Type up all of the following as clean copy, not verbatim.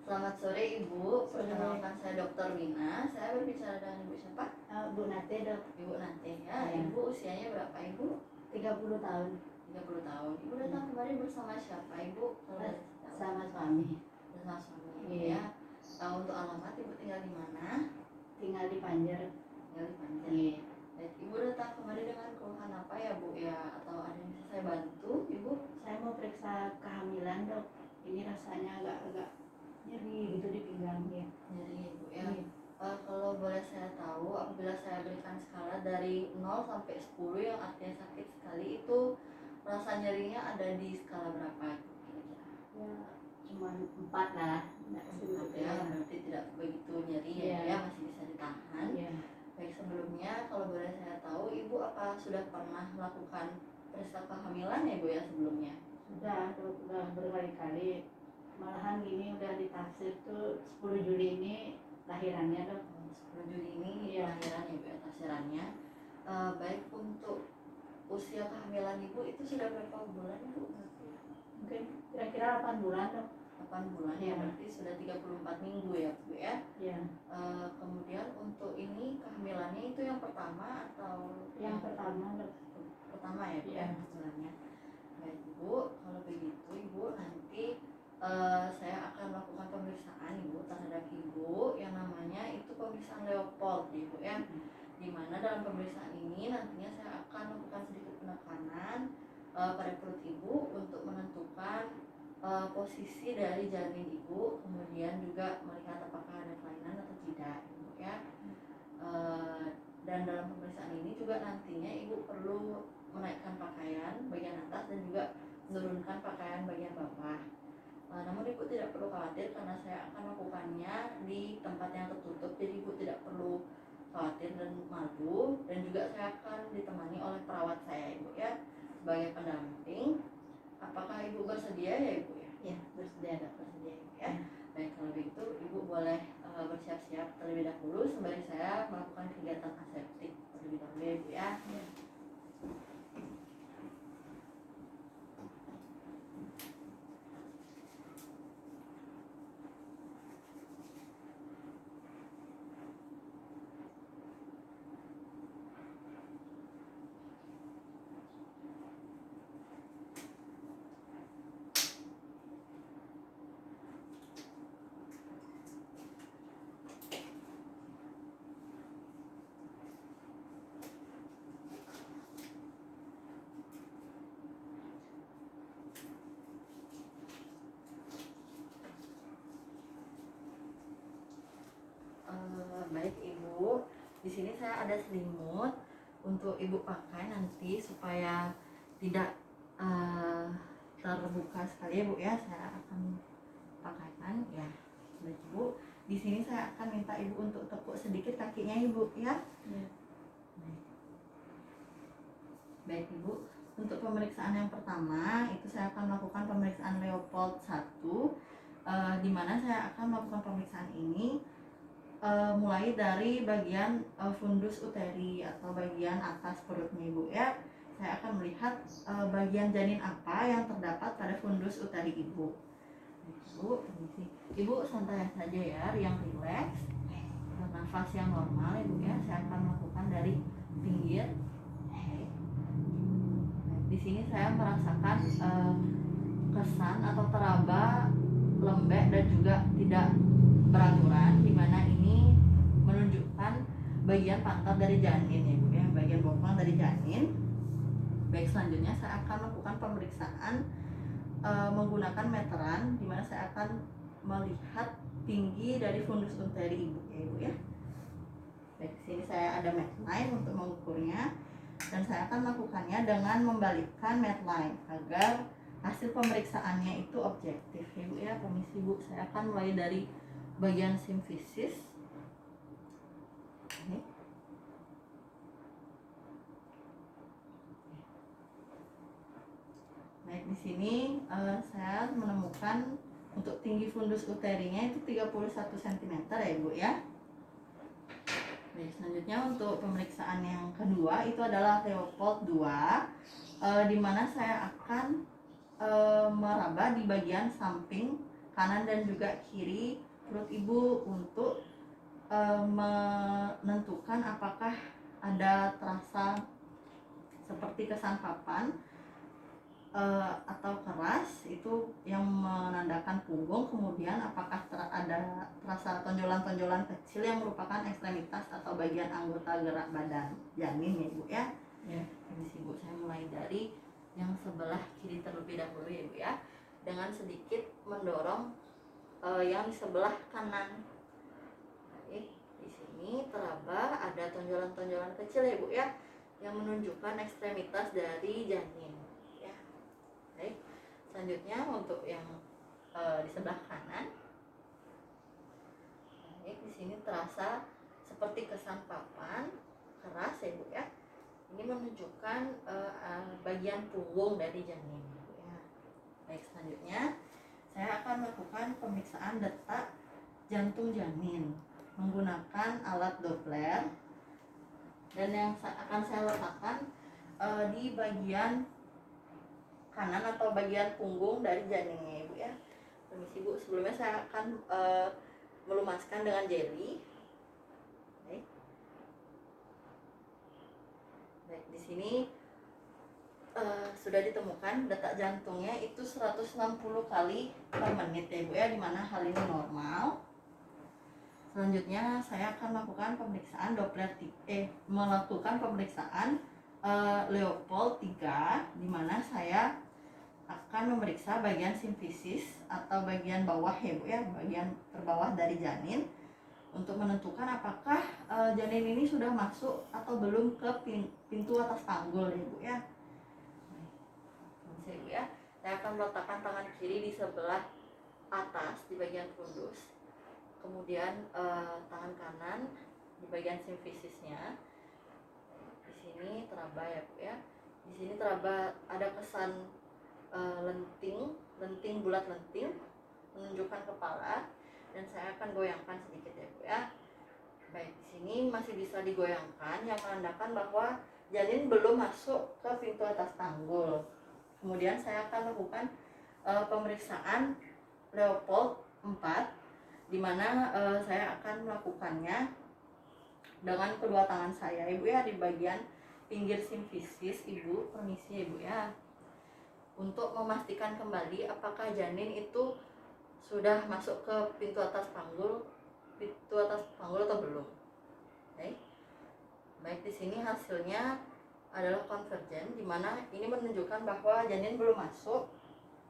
Selamat sore Ibu, perkenalkan saya Dr. Wina. Saya berbicara dengan Ibu siapa? Bu Nate dok. Ibu Nate ya. Ya. Ibu usianya berapa Ibu? 30 tahun. 30 tahun. Ibu datang kemari bersama siapa Ibu? Sama suami. Bersama suami Iya. ya. Untuk alamat Ibu tinggal di mana? Tinggal di Panjer. Tinggal di Panjer. Iya. Baik, Ibu datang kemari dengan keluhan apa ya Bu ya? Atau ada yang bisa saya bantu Ibu? Saya mau periksa kehamilan dok. Ini rasanya agak nyeri gitu di pinggang ya. Nyeri Ibu ya. Iya. Kalau boleh saya tahu, apabila saya berikan skala dari 0 sampai 10 yang artinya sakit sekali, itu rasa nyerinya ada di skala berapa kira-kira? Ya cuma 4 lah. Nggak segitu Ya, berarti tidak begitu nyeri Iya. ya, masih bisa ditahan. Iya. Baik, sebelumnya kalau boleh saya tahu, Ibu apa sudah pernah melakukan periksa kehamilan ya Bu ya sebelumnya? Sudah dok, udah berkali-kali. Malahan gini udah ditaksir tuh 10 Juli ini lahirannya dok. 10 Juli ini Iya. lahiran ya Bu ya, tafsirannya. Baik, untuk usia kehamilan Ibu itu sudah berapa bulan Ibu? Mungkin kira-kira 8 bulan dok. 8 bulan ya, Iya. berarti sudah 34 minggu ya Bu ya. Iya. Kemudian untuk ini kehamilannya itu yang pertama atau Yang pertama dok. pertama ya Bu ya Iya. kehamilannya. Baik Bu, kalau begitu Ibu nanti saya akan melakukan pemeriksaan Ibu terhadap Ibu yang namanya itu pemeriksaan Leopold Ibu ya. Dimana dalam pemeriksaan ini nantinya saya akan melakukan sedikit penekanan pada perut Ibu untuk menentukan posisi dari janin Ibu, kemudian juga melihat apakah ada kelainan atau tidak Ibu ya. Dan dalam pemeriksaan ini juga nantinya Ibu perlu menaikkan pakaian bagian atas dan juga menurunkan pakaian bagian bawah. Namun Ibu tidak perlu khawatir karena saya akan melakukannya di tempat yang tertutup, jadi Ibu tidak perlu khawatir dan malu, dan juga saya akan ditemani oleh perawat saya Ibu ya sebagai pendamping. Apakah Ibu bersedia ya Ibu ya? Ya, bersedia dok. Bersedia Ibu ya. Baik, kalau begitu Ibu boleh bersiap-siap terlebih dahulu sembari saya melakukan kegiatan aseptik terlebih dahulu ya Ibu ya. Baik Ibu, di sini saya ada selimut untuk Ibu pakai nanti supaya tidak terbuka sekali ya Bu ya. Saya akan pakaikan ya. Baik Ibu, di sini saya akan minta Ibu untuk tepuk sedikit kakinya Ibu ya. Baik Ibu, untuk pemeriksaan yang pertama itu saya akan melakukan pemeriksaan Leopold 1, di mana saya akan melakukan pemeriksaan ini mulai dari bagian fundus uteri atau bagian atas perutnya Ibu ya. Saya akan melihat bagian janin apa yang terdapat pada fundus uteri Ibu. Ibu, Ibu santai saja ya, yang rileks, nafas yang normal Ibu ya. Saya akan melakukan dari pinggir. Di sini saya merasakan kesan atau teraba lembek dan juga tidak beraturan, di mana ini menunjukkan bagian pantat dari janin ya Bu ya, bagian bokong dari janin. Baik, selanjutnya saya akan melakukan pemeriksaan menggunakan meteran, di mana saya akan melihat tinggi dari fundus uteri Ibu ya Ibu ya. Baik, di sini saya ada medline untuk mengukurnya, dan saya akan melakukannya dengan membalikkan medline agar hasil pemeriksaannya itu objektif ya Bu ya. Permisi Bu, saya akan mulai dari bagian simfisis. Baik, di sini saya menemukan untuk tinggi fundus uterinya itu 31 cm ya Bu ya. Baik, selanjutnya untuk pemeriksaan yang kedua itu adalah Leopold 2, di mana saya akan meraba di bagian samping kanan dan juga kiri perut ibu untuk menentukan apakah ada terasa seperti kesan papan atau keras, itu yang menandakan punggung. Kemudian apakah ada terasa tonjolan-tonjolan kecil yang merupakan ekstremitas atau bagian anggota gerak badan janin ya ibu ya. Ini ibu, saya mulai dari yang sebelah kiri terlebih dahulu ya ibu ya, dengan sedikit mendorong yang di sebelah kanan. Baik, di sini teraba ada tonjolan-tonjolan kecil ya ibu ya, yang menunjukkan ekstremitas dari janin ya. Baik, selanjutnya untuk yang di sebelah kanan. Baik, di sini terasa seperti kesan papan keras ya ibu ya. Ini menunjukkan bagian punggung dari janin ya. Baik, selanjutnya saya akan melakukan pemeriksaan detak jantung janin menggunakan alat Doppler, dan yang akan saya letakkan di bagian kanan atau bagian punggung dari janinnya ibu ya. Permisi ibu, sebelumnya saya akan melumaskan dengan jelly. Baik, di sini sudah ditemukan detak jantungnya itu 160 kali per menit ya ibu ya, dimana hal ini normal. Selanjutnya saya akan melakukan pemeriksaan melakukan pemeriksaan Leopold 3, dimana saya akan memeriksa bagian simfisis atau bagian bawah ya bu ya, bagian terbawah dari janin, untuk menentukan apakah janin ini sudah masuk atau belum ke pintu atas panggul ya bu ya. Ibu ya, saya akan meletakkan tangan kiri di sebelah atas di bagian fundus, kemudian tangan kanan di bagian simfisisnya. Di sini teraba ya bu ya, di sini teraba ada kesan lenting bulat lenting menunjukkan kepala, dan saya akan goyangkan sedikit ya bu ya. Baik, di sini masih bisa digoyangkan, yang menandakan bahwa janin belum masuk ke pintu atas panggul. Kemudian saya akan lakukan pemeriksaan Leopold 4, di mana saya akan melakukannya dengan kedua tangan saya ibu ya, di bagian pinggir simfisis ibu. Permisi ibu ya, untuk memastikan kembali apakah janin itu sudah masuk ke pintu atas panggul atau belum. Baik, di sini hasilnya adalah konvergen, di mana ini menunjukkan bahwa janin belum masuk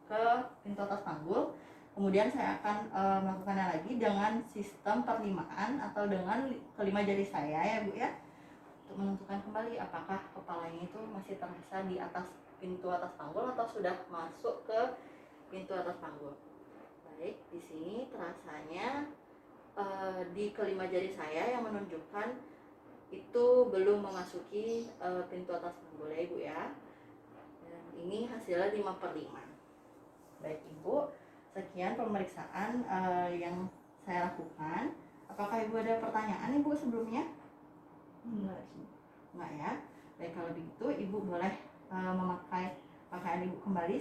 ke pintu atas panggul. Kemudian saya akan melakukannya lagi dengan sistem perlimaan atau dengan kelima jari saya ya bu ya, untuk menentukan kembali apakah kepalanya itu masih terasa di atas pintu atas panggul atau sudah masuk ke pintu atas panggul. Baik, di sini terasanya di kelima jari saya yang menunjukkan itu belum memasuki pintu atas panggul ya ibu ya. Dan ini hasilnya 5/5. Baik ibu, sekian pemeriksaan yang saya lakukan. Apakah ibu ada pertanyaan ibu sebelumnya? Enggak ya. Baik, kalau begitu ibu boleh memakai pakaian ibu kembali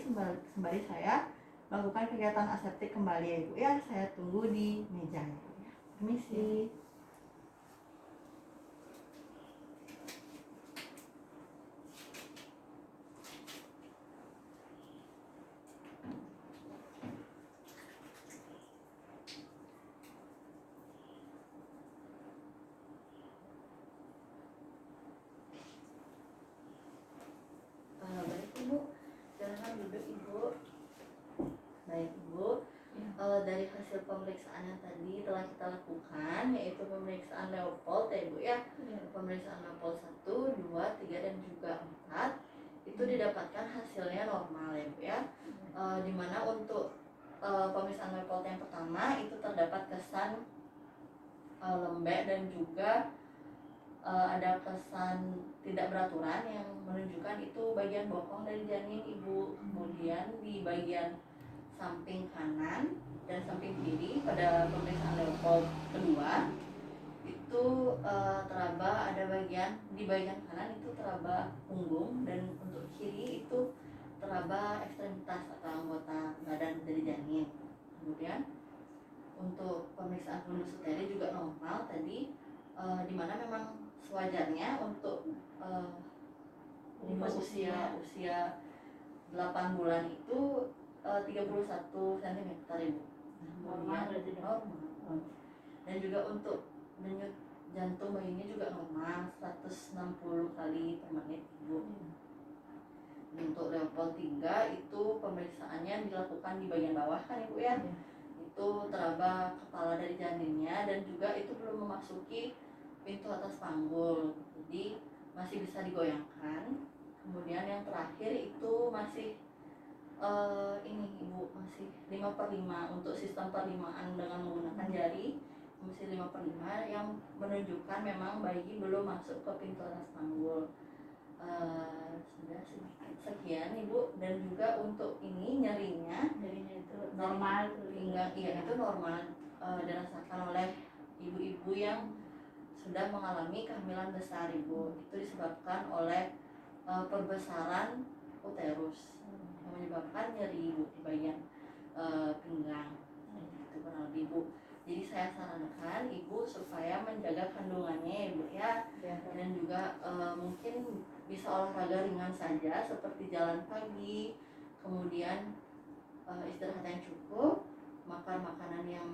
sembari saya melakukan kegiatan aseptik kembali ya ibu ya. Saya tunggu di meja ya. Permisi. Baik ibu, silakan duduk ibu. Baik ibu, dari hasil pemeriksaan yang tadi telah kita lakukan, yaitu pemeriksaan Leopold ya ibu ya, pemeriksaan Leopold 1, 2, 3 dan juga 4, itu didapatkan hasilnya normal ya ibu ya. Dimana untuk pemeriksaan Leopold yang pertama itu terdapat kesan lembek dan juga ada kesan tidak beraturan yang menunjukkan itu bagian bokong dari janin ibu. Kemudian di bagian samping kanan dan samping kiri pada pemeriksaan Leopold kedua itu teraba ada di bagian kanan itu teraba punggung, dan untuk kiri itu teraba ekstremitas atau anggota badan dari janin. Kemudian untuk pemeriksaan fundus uteri juga normal tadi, dimana memang sewajarnya untuk usia 8 bulan itu 31 cm Ibu. Normal berarti dok. Normal. Dan juga untuk denyut jantung bayinya juga normal 160 kali per menit Ibu. Untuk level 3 itu pemeriksaannya dilakukan di bagian bawah kan Ibu ya. Itu teraba kepala dari janinnya dan juga itu belum memasuki pintu atas panggul. Jadi masih bisa digoyangkan. Kemudian yang terakhir itu masih ini Ibu, masih 5/5 untuk sistem perlimaan dengan menggunakan jari, masih 5/5 yang menunjukkan memang bayi belum masuk ke pintu atas panggul. Sudah sekian Ibu, dan juga untuk ini nyerinya itu normal pinggang, iya itu normal, dirasakan oleh ibu-ibu yang sudah mengalami kehamilan besar Ibu. Itu disebabkan oleh perbesaran uterus yang menyebabkan nyeri Ibu di bagian pinggang. Itu kurang lebih Ibu. Jadi saya sarankan Ibu supaya menjaga kandungannya Ibu ya. Dan juga mungkin bisa olahraga ringan saja seperti jalan pagi, kemudian istirahat yang cukup, makan makanan yang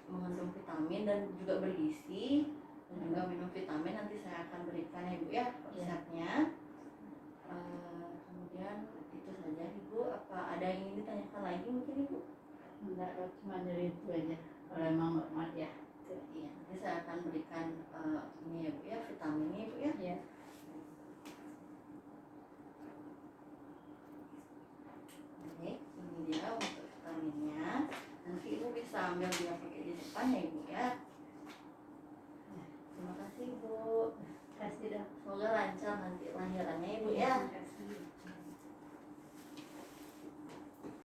mengandung vitamin dan juga bergizi, dan juga minum vitamin. Nanti saya akan berikan ya Ibu ya resepnya. Kemudian itu saja Ibu. Apa ada yang ingin ditanyakan lagi mungkin Ibu? Enggak, cuma dari itu aja. Kalau emang normal ya. Iya, nanti saya akan berikan ini ya Bu ya, vitaminnya Ibu ya. Iya. Oke, ini dia untuk vitaminnya. Nanti Ibu bisa ambil dia pakai di depan ya Ibu ya. Terima kasih Ibu. Kasih dok. Semoga lancar nanti lahirannya Ibu ya.